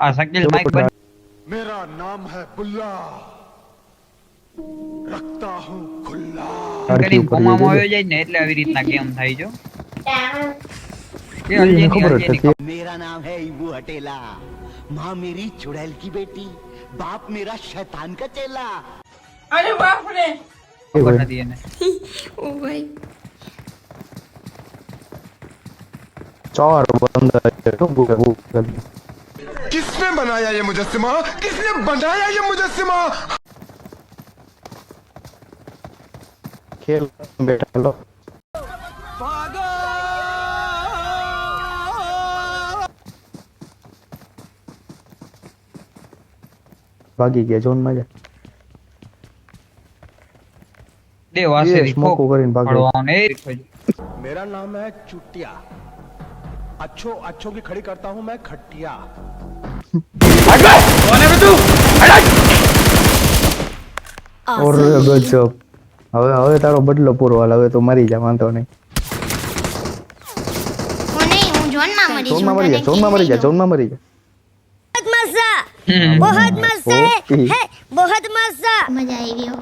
આ શકીલ માઈક બંધ मेरा नाम है बुल्ला रखता हूँ खुल्ला કરીને કોમામાં આવી જાય ને એટલે આવી રીતના ગેમ થાય જો એ એને ખબર જ હલજેની નથી. मेरा नाम है इबू हटेला, माँ मेरी चुड़ैल की बेटी, बाप मेरा शैतान का चेला। ખબર નથી એને ઓ ભાઈ ચાર બંદા છે તો ભૂખ किसने बनाया ये मुजस्सिमा किसने बनाया ये मुजस्सिमा ખેલ બેઠા લો ભાગી ગયા જોન માં જા દે વાસે એ સ્મોકો કરીને ભાગે. પડવાનો એ मेरा नाम है चुटिया अच्छो अच्छो की खड़ी करता हूँ मैं खटिया ઓર ગજબ હવે તારો બદલો પૂરો હાલ હવે તો મરી જા વાંધો નહીં હું નહીં હું જોનમાં મરી છું જોનમાં મરી જા જોનમાં મરી જા જોનમાં મરી જા મજા बहुत મજા આવી ગયો